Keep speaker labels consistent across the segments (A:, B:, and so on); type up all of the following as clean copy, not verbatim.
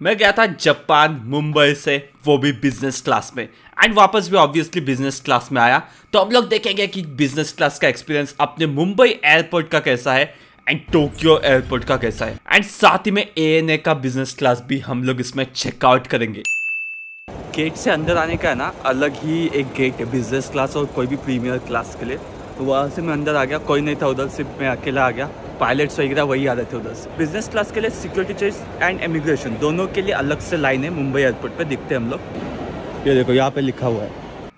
A: मैं गया था जापान मुंबई से, वो भी बिजनेस क्लास में, एंड वापस भी ऑब्वियसली बिजनेस क्लास में आया। तो हम लोग देखेंगे कि बिजनेस क्लास का एक्सपीरियंस अपने मुंबई एयरपोर्ट का कैसा है एंड टोक्यो एयरपोर्ट का कैसा है, एंड साथ ही में एएनए का बिजनेस क्लास भी हम लोग इसमें चेकआउट करेंगे। गेट से अंदर आने का है ना, अलग ही एक गेट है बिजनेस क्लास और कोई भी प्रीमियर क्लास के लिए। तो वहाँ से मैं अंदर आ गया, कोई नहीं था उधर, सिर्फ मैं अकेला आ गया। पायलट्स वगैरह वही आ रहे थे उधर से। बिजनेस क्लास के लिए सिक्योरिटी चेक एंड इमिग्रेशन दोनों के लिए अलग से लाइन है मुंबई एयरपोर्ट पे, दिखते हैं हम लोग। ये देखो यहाँ पे लिखा हुआ है।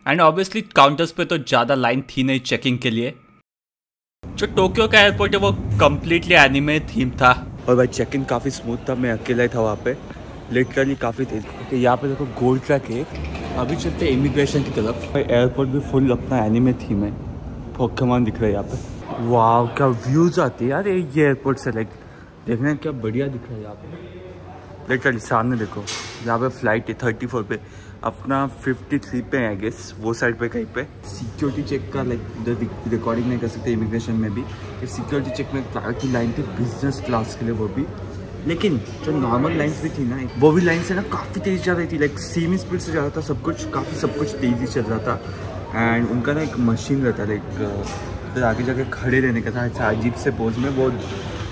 A: एंड ऑब्वियसली काउंटर्स पे तो ज़्यादा लाइन थी नहीं चेकिंग के लिए। जो टोक्यो का एयरपोर्ट है वो कम्प्लीटली एनिमे थीम था और भाई चेक इन काफ़ी स्मूथ था। मैं अकेला ही था वहाँ पे, लिटरली काफ़ी तेज। okay, यहाँ पे देखो गोल्ड ट्रैक है। अभी चलते हैं इमिग्रेशन की तरफ। एयरपोर्ट भी फुल अपना एनिमे थीम है, पोकेमॉन दिख रहा है यहाँ पे। वाह क्या व्यूज आती है यार ये एयरपोर्ट से, लाइक देखना क्या बढ़िया दिख रहा है यहाँ पे। लिटरली सामने देखो, यहाँ पे फ्लाइट है 34 पे, अपना 53 पे है आई गेस, वो साइड पे कहीं पे। सिक्योरिटी चेक का लाइक उधर रिकॉर्डिंग नहीं कर सकते इमिग्रेशन में भी। सिक्योरिटी चेक में की लाइन थी बिजनेस क्लास के लिए, वो भी। लेकिन जो नॉर्मल लाइन्स भी थी ना, वो भी लाइन से ना काफ़ी तेज़ जा रही थी, लाइक सेमी स्पीड से जा रहा था सब कुछ, काफ़ी सब कुछ तेज़ी चल रहा था। एंड उनका ना एक मशीन रहता है लाइक फिर आगे जाके खड़े रहने का था, ऐसा अजीब से पोज में। वो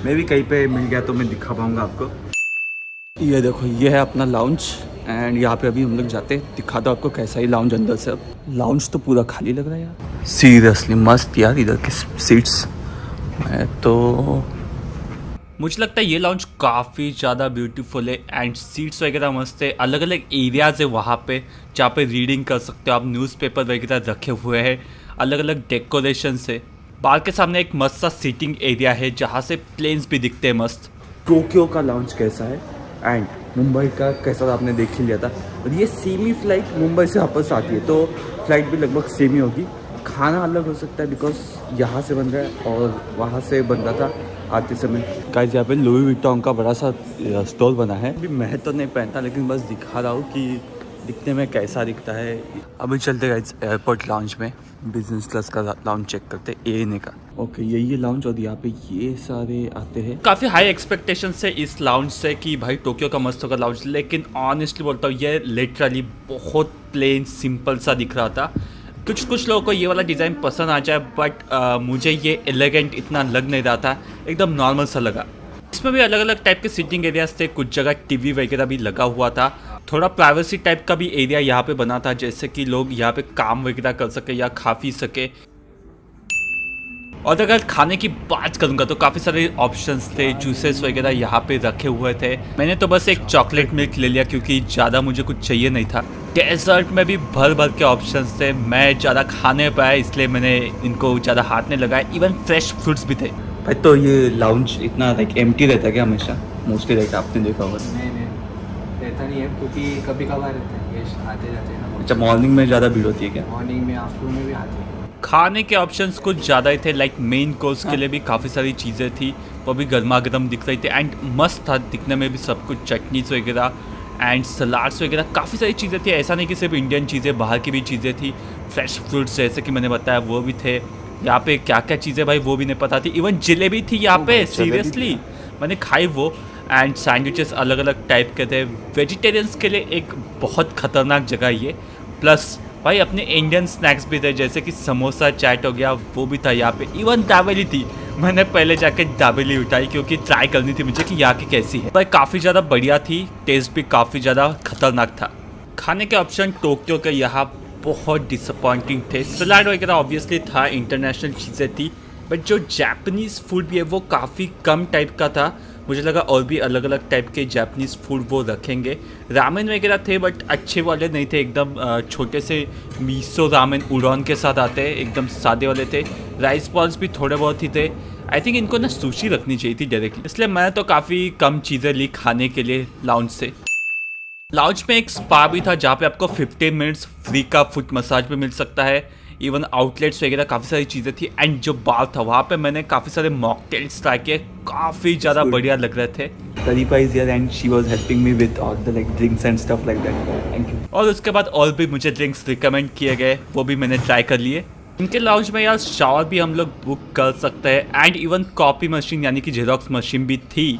A: मैं भी कहीं पे मिल गया तो मैं दिखा पाऊँगा आपको। ये देखो ये है अपना लाउंज, एंड यहाँ पे अभी हम लोग जाते हैं, दिखा दो आपको कैसा ही लाउंज अंदर से। अब लाउंज तो पूरा खाली लग रहा है यार, सीरियसली मस्त यार इधर की सीट्स। मैं तो मुझे लगता है ये लाउंज काफ़ी ज़्यादा ब्यूटीफुल है एंड सीट्स वगैरह मस्त है। अलग अलग एरियाज़ है वहाँ पे जहाँ पे रीडिंग कर सकते हो आप, न्यूज़पेपर वगैरह रखे हुए हैं, अलग अलग डेकोरेशन से। बार के सामने एक मस्त सा सीटिंग एरिया है जहाँ से प्लेन्स भी दिखते हैं मस्त। टोक्यो का लाउंज कैसा है एंड मुंबई का कैसा आपने देख ही लिया था। और ये सेमी फ्लाइट मुंबई से वापस आती है तो फ्लाइट भी लगभग सेमी होगी। खाना अलग हो सकता है बिकॉज यहाँ से बन रहा है और वहाँ से बन रहा था आते समय। गाइस यहाँ पे लुई विटॉन का बड़ा सा स्टोर बना है। अभी मैं तो नहीं पहनता लेकिन बस दिखा रहा हूँ कि दिखने में कैसा दिखता है। अभी चलते गाइस एयरपोर्ट लाउंज में, बिजनेस क्लास का लाउंज चेक करते एएनए का। ओके यही लाउंज और यहाँ पे ये सारे आते हैं। काफ़ी हाई एक्सपेक्टेशन से इस लाउंज से कि भाई टोक्यो का मस्त होगा लाउंज, लेकिन ऑनेस्टली बोलता हूँ ये लिटरली बहुत प्लेन सिंपल सा दिख रहा था। कुछ लोगों को ये वाला डिज़ाइन पसंद आ जाए बट मुझे ये एलिगेंट इतना लग नहीं रहा था, एकदम नॉर्मल सा लगा। इसमें भी अलग अलग टाइप के सीटिंग एरियाज थे, कुछ जगह टीवी वगैरह भी लगा हुआ था। थोड़ा प्राइवेसी टाइप का भी एरिया यहाँ पे बना था, जैसे कि लोग यहाँ पे काम वगैरह कर सके या खा पी सके। और अगर खाने की बात करूँगा तो काफ़ी सारे ऑप्शंस थे, जूसेस वगैरह यहाँ पे रखे हुए थे। मैंने तो बस एक चॉकलेट मिल्क ले लिया क्योंकि ज़्यादा मुझे कुछ चाहिए नहीं था। डेजर्ट में भी भर के ऑप्शंस थे, मैं ज़्यादा खाने पाया इसलिए मैंने इनको ज़्यादा हाथ नहीं लगाया। इवन फ्रेश फ्रूट्स भी थे। भाई तो ये लाउंज इतना लाइक एम्प्टी रहता है क्या हमेशा? मोस्टली रहता है, आपने देखा होगा।
B: नहीं रहता नहीं है क्योंकि कभी कभार रहता है, गेस्ट आते जाते हैं ना।
A: अच्छा मॉर्निंग में ज़्यादा भीड़ होती है क्या?
B: मॉर्निंग में आफ्टरनून में भी आते हैं।
A: खाने के ऑप्शंस कुछ ज़्यादा ही थे, लाइक मेन कोर्स के लिए भी काफ़ी सारी चीज़ें थी, वो भी गर्मा गर्म दिख रही थी एंड मस्त था दिखने में भी सब कुछ। चटनीस वगैरह एंड सलाड्स वगैरह काफ़ी सारी चीज़ें थी। ऐसा नहीं कि सिर्फ इंडियन चीज़ें, बाहर की भी चीज़ें थी। फ्रेश फ्रूट्स जैसे कि मैंने बताया वो भी थे। यहाँ पे क्या क्या चीज़ें भाई वो भी नहीं पता थी। इवन जलेबी थी यहाँ पे, सीरियसली मैंने खाई वो। एंड सैंडविचेस अलग अलग टाइप के थे। वेजिटेरियंस के लिए एक बहुत ख़तरनाक जगह ये। प्लस भाई अपने इंडियन स्नैक्स भी थे, जैसे कि समोसा चाट हो गया, वो भी था यहाँ पे। इवन दाबेली थी, मैंने पहले जाके दाबेली उठाई क्योंकि ट्राई करनी थी मुझे कि यहाँ की कैसी है। भाई काफ़ी ज़्यादा बढ़िया थी, टेस्ट भी काफ़ी ज़्यादा खतरनाक था। खाने के ऑप्शन टोक्यो के यहाँ बहुत डिसअपॉइंटिंग थे। सलाद वगैरह ऑब्वियसली था, इंटरनेशनल चीज़ें थी, बट जो जापानीज़ फूड भी है वो काफ़ी कम टाइप का था। मुझे लगा और भी अलग अलग टाइप के जापानीज़ फूड वो रखेंगे। रामेन वगैरह थे बट अच्छे वाले नहीं थे, एकदम छोटे से मिसो रामेन उड़न के साथ आते हैं, एकदम सादे वाले थे। राइस बॉल्स भी थोड़े बहुत ही थे। आई थिंक इनको ना सुशी रखनी चाहिए थी डायरेक्टली, इसलिए मैंने तो काफ़ी कम चीज़ें ली खाने के लिए लाउंज से। लाउंज में एक स्पा भी था जहाँ पे आपको 15 मिनट्स फ्री का फुट मसाज भी मिल सकता है। इवन आउटलेट्स वगैरह काफ़ी सारी चीज़ें थी। एंड जो बार था वहाँ पे मैंने काफ़ी सारे मॉकटेल्स ट्राई किए, काफ़ी ज़्यादा बढ़िया लग रहे थे। तरीका is here and she was helping me with all the like drinks and stuff like that. Thank you. और उसके बाद और भी मुझे ड्रिंक्स रिकमेंड किए गए, वो भी मैंने ट्राई कर लिए। इनके लाउंज में यार शावर भी हम लोग बुक कर सकते हैं एंड इवन कॉपी मशीन यानी कि जेरोक्स मशीन भी थी।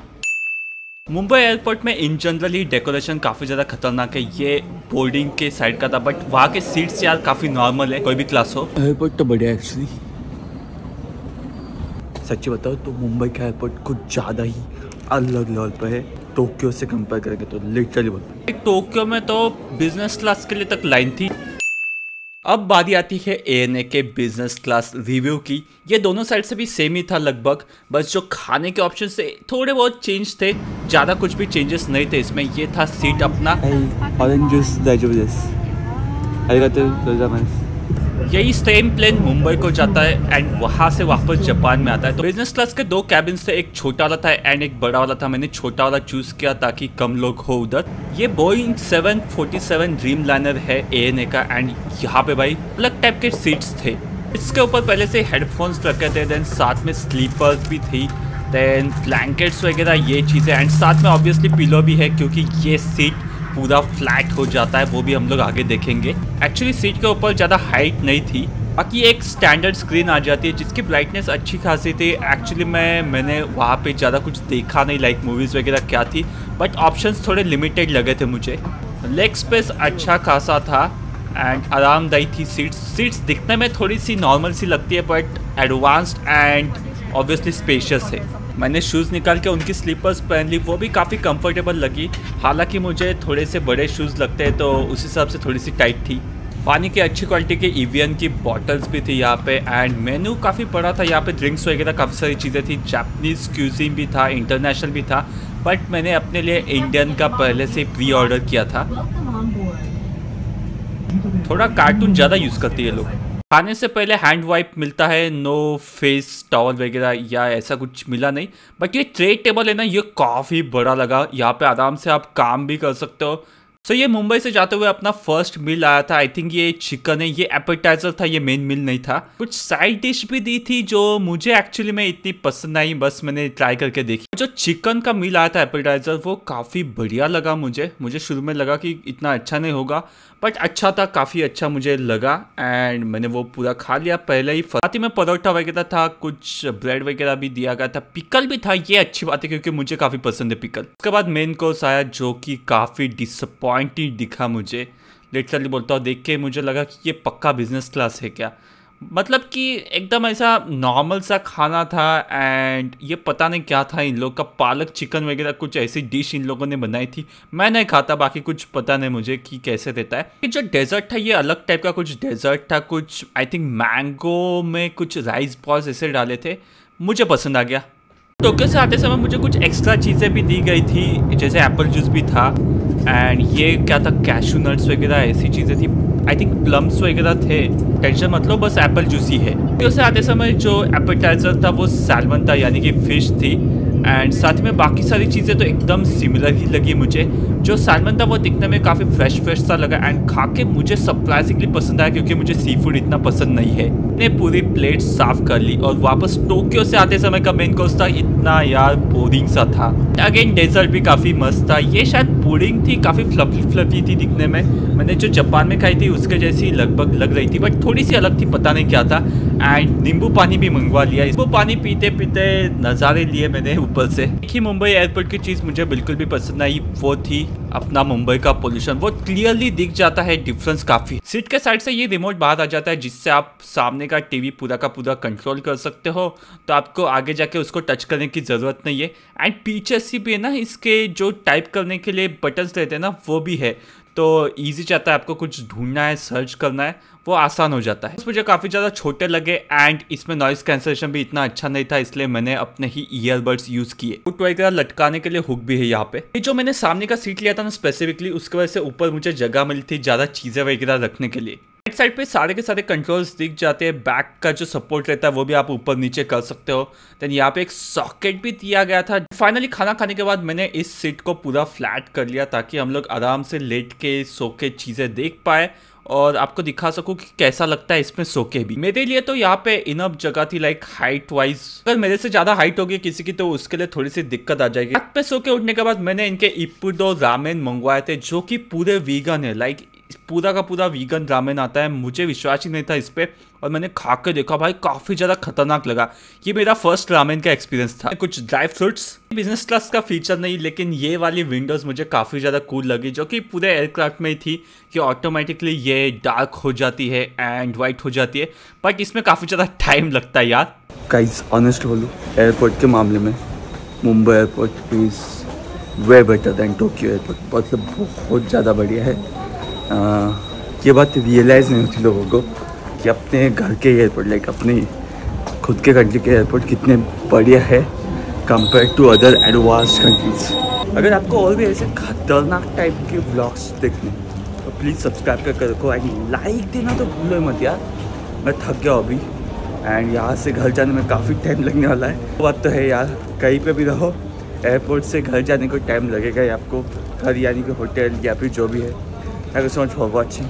A: मुंबई एयरपोर्ट में इन जनरल ही डेकोरेशन काफ़ी ज़्यादा खतरनाक है। ये बोर्डिंग के साइड का था, बट वहाँ के सीट्स यार काफ़ी नॉर्मल है, कोई भी क्लास हो।
C: एयरपोर्ट तो बढ़िया एक्चुअली, सच्ची बताओ तो मुंबई का एयरपोर्ट कुछ ज़्यादा ही अलग लेवल पर है टोक्यो से कंपेयर करेंगे तो, लिटरली बोल।
A: टोक्यो में तो बिजनेस क्लास के लिए तक लाइन थी। अब बारी आती है ANA के बिजनेस क्लास रिव्यू की। ये दोनों साइड से भी सेम ही था लगभग, बस जो खाने के ऑप्शन थे थोड़े बहुत चेंज थे, ज़्यादा कुछ भी चेंजेस नहीं थे इसमें। ये था सीट अपना,
C: ऑरेंज जूस
A: यही सेम प्लेन मुंबई को जाता है एंड वहाँ से वापस जापान में आता है। तो बिजनेस क्लास के दो कैबिन थे, एक छोटा वाला था एंड एक बड़ा वाला था। मैंने छोटा वाला चूज किया ताकि कम लोग हो उधर। ये बोइंग 747 ड्रीमलाइनर है ANA का एंड यहाँ पे भाई अलग टाइप के सीट्स थे। इसके ऊपर पहले से हेडफोन्स रखे थे, देन साथ में स्लीपर्स भी थी, देन ब्लैंकेट्स वगैरह ये चीज़ें, एंड साथ में ऑब्वियसली पिलो भी है क्योंकि ये सीट पूरा फ्लैट हो जाता है, वो भी हम लोग आगे देखेंगे। एक्चुअली सीट के ऊपर ज़्यादा हाइट नहीं थी, बाकी एक स्टैंडर्ड स्क्रीन आ जाती है जिसकी ब्राइटनेस अच्छी खासी थी। एक्चुअली मैंने वहाँ पे ज़्यादा कुछ देखा नहीं, लाइक मूवीज़ वगैरह क्या थी, बट ऑप्शंस थोड़े लिमिटेड लगे थे मुझे। लेग स्पेस अच्छा खासा था एंड आरामदायी थी। सीट्स दिखने में थोड़ी सी नॉर्मल सी लगती है but advanced and obviously spacious है। मैंने शूज़ निकाल के उनकी स्लीपर्स पहन ली, वो भी काफ़ी कंफर्टेबल लगी। हालांकि मुझे थोड़े से बड़े शूज़ लगते हैं तो उस हिसाब से थोड़ी सी टाइट थी। पानी की अच्छी क्वालिटी के Evian की बॉटल्स भी थी यहाँ पे एंड मेन्यू काफ़ी बड़ा था। यहाँ पे ड्रिंक्स वगैरह काफ़ी सारी चीज़ें थी, जापानीज़ क्यूजीन भी था, इंटरनेशनल भी था, बट मैंने अपने लिए इंडियन का पहले से प्री ऑर्डर किया था। थोड़ा कार्टून ज़्यादा यूज़ करती है लोग। खाने से पहले हैंड वाइप मिलता है, नो फेस टॉवल वगैरह या ऐसा कुछ मिला नहीं, बट ये ट्रे टेबल है ना, ये काफ़ी बड़ा लगा। यहाँ पे आराम से आप काम भी कर सकते हो। सो ये मुंबई से जाते हुए अपना फर्स्ट मील आया था। आई थिंक ये चिकन है, ये एपेटाइजर था, ये मेन मील नहीं था। कुछ साइड डिश भी दी थी जो मुझे एक्चुअली में इतनी पसंद आई, बस मैंने ट्राई करके देखी। जो चिकन का मील आया था एपेटाइजर, वो काफ़ी बढ़िया लगा मुझे शुरू में लगा कि इतना अच्छा नहीं होगा, बट अच्छा था, काफ़ी अच्छा मुझे लगा एंड मैंने वो पूरा खा लिया पहले ही। साथ ही में परोठा वगैरह था, कुछ ब्रेड वगैरह भी दिया गया था, पिकल भी था। ये अच्छी बात है क्योंकि मुझे काफ़ी पसंद है पिकल। उसके बाद मेन कोर्स आया जो कि काफ़ी डिसअपॉइंटेड दिखा मुझे। लिटरली बोलता हूँ, देख के मुझे लगा कि ये पक्का बिजनेस क्लास है क्या। मतलब कि एकदम ऐसा नॉर्मल सा खाना था एंड ये पता नहीं क्या था इन लोग का, पालक चिकन वगैरह कुछ ऐसी डिश इन लोगों ने बनाई थी। मैं नहीं खाता, बाकी कुछ पता नहीं मुझे कि कैसे देता है। कि जो डेजर्ट था ये अलग टाइप का कुछ डेजर्ट था, कुछ आई थिंक मैंगो में कुछ राइस बॉल्स ऐसे डाले थे, मुझे पसंद आ गया। टोक्यो से आते समय मुझे कुछ एक्स्ट्रा चीज़ें भी दी गई थी, जैसे एप्पल जूस भी था एंड ये क्या था, कैशू नट्स वगैरह ऐसी चीज़ें थी। आई थिंक प्लम्स वगैरह थे, टेंशन मतलब बस एप्पल जूस ही है। टोक्यो से आते समय जो एपेटाइजर था वो सैल्मन था, यानी कि फिश थी एंड साथ में बाकी सारी चीज़ें तो एकदम सिमिलर ही लगी मुझे। जो सैल्मन था वो दिखने में काफ़ी फ्रेश सा लगा एंड खा के मुझे सरप्राइजिंगली पसंद आया क्योंकि मुझे सी फूड इतना पसंद नहीं है। मैंने पूरी प्लेट साफ कर ली और वापस टोक्यो से आते समय का मेन कोर्स था, इतना यार बोरिंग सा था। अगेन डेजर्ट भी काफ़ी मस्त था, ये शायद पुडिंग थी, काफ़ी फ्लफी थी दिखने में। मैंने जो जापान में खाई थी उसके जैसी लगभग लग रही थी बट थोड़ी सी अलग थी, पता नहीं क्या था। एंड नींबू पानी भी मंगवा लिया, नींबू पानी पीते पीते नज़ारे लिए मैंने ऊपर से। एक ही मुंबई एयरपोर्ट की चीज़ मुझे बिल्कुल भी पसंद आई, वो थी अपना मुंबई का पोल्यूशन। वो क्लियरली दिख जाता है डिफरेंस काफ़ी। सीट के साइड से ये रिमोट बाहर आ जाता है जिससे आप सामने का टीवी पूरा का पूरा कंट्रोल कर सकते हो, तो आपको आगे जाके उसको टच करने की ज़रूरत नहीं है। एंड पीछे से भी है ना, इसके जो टाइप करने के लिए बटन्स रहते हैं ना वो भी है, तो ईजी जाता है। आपको कुछ ढूंढना है, सर्च करना है, वो आसान हो जाता है। मुझे काफ़ी ज़्यादा छोटे लगे एंड इसमें नॉइस कैंसलेशन भी इतना अच्छा नहीं था, इसलिए मैंने अपने ही ईयरबड्स यूज़ किए। हुक वगैरह लटकाने के लिए हुक भी है यहाँ पे। ये जो मैंने सामने का सीट लिया था ना स्पेसिफिकली, उसकी वजह से ऊपर मुझे जगह मिली थी ज़्यादा चीज़ें वगैरह रखने के लिए। राइट साइड पे सारे के सारे कंट्रोल्स दिख जाते हैं, बैक का जो सपोर्ट रहता है वो भी आप ऊपर नीचे कर सकते हो। देन यहाँ पे एक सॉकेट भी दिया गया था। फाइनली खाना खाने के बाद मैंने इस सीट को पूरा फ्लैट कर लिया ताकि हम लोग आराम से लेट के सो के चीज़ें देख पाए और आपको दिखा सकूं कि कैसा लगता है इसमें सो के भी। मेरे लिए तो यहाँ पे इनफ जगह थी, लाइक हाइट वाइज। अगर मेरे से ज़्यादा हाइट होगी किसी की तो उसके लिए थोड़ी सी दिक्कत आ जाएगी। रात पे सो के उठने के बाद मैंने इनके इप्पुडो रामेन मंगवाए थे जो कि पूरे वीगन है। लाइक पूरा का पूरा वीगन रामेन आता है। मुझे विश्वास ही नहीं था इस पर, और मैंने खा के देखा भाई, काफ़ी ज़्यादा खतरनाक लगा। ये मेरा फर्स्ट रामेन का एक्सपीरियंस था। कुछ ड्राई फ्रूट्स, बिजनेस क्लास का फीचर नहीं, लेकिन ये वाली विंडोज़ मुझे काफ़ी ज़्यादा कूल लगी, जो कि पूरे एयरक्राफ्ट में ही थी कि ऑटोमेटिकली ये डार्क हो जाती है एंड वाइट हो जाती है, बट इसमें काफ़ी ज़्यादा टाइम लगता है यार।
C: गाइस ऑनेस्ट बोलूँ, एयरपोर्ट के मामले में Mumbai airport is way better than Tokyo airport. मतलब बहुत ज़्यादा बढ़िया है। ये बात रियलाइज़ नहीं होती लोगों को कि अपने घर के एयरपोर्ट, लाइक अपने खुद के कंट्री के एयरपोर्ट कितने बढ़िया है compare to other advance countries. अगर आपको और भी ऐसे खतरनाक टाइप के व्लॉग्स देखने तो प्लीज़ सब्सक्राइब करके रखो एंड लाइक देना तो भूलो मत यार। मैं थक गया अभी एंड यहाँ से घर जाने में काफ़ी टाइम लगने वाला है। वो बात तो है यार, कहीं पे भी रहो एयरपोर्ट से घर जाने को टाइम लगेगा ही आपको, घर यानी कि होटल या फिर जो भी है। Thank you so much for watching.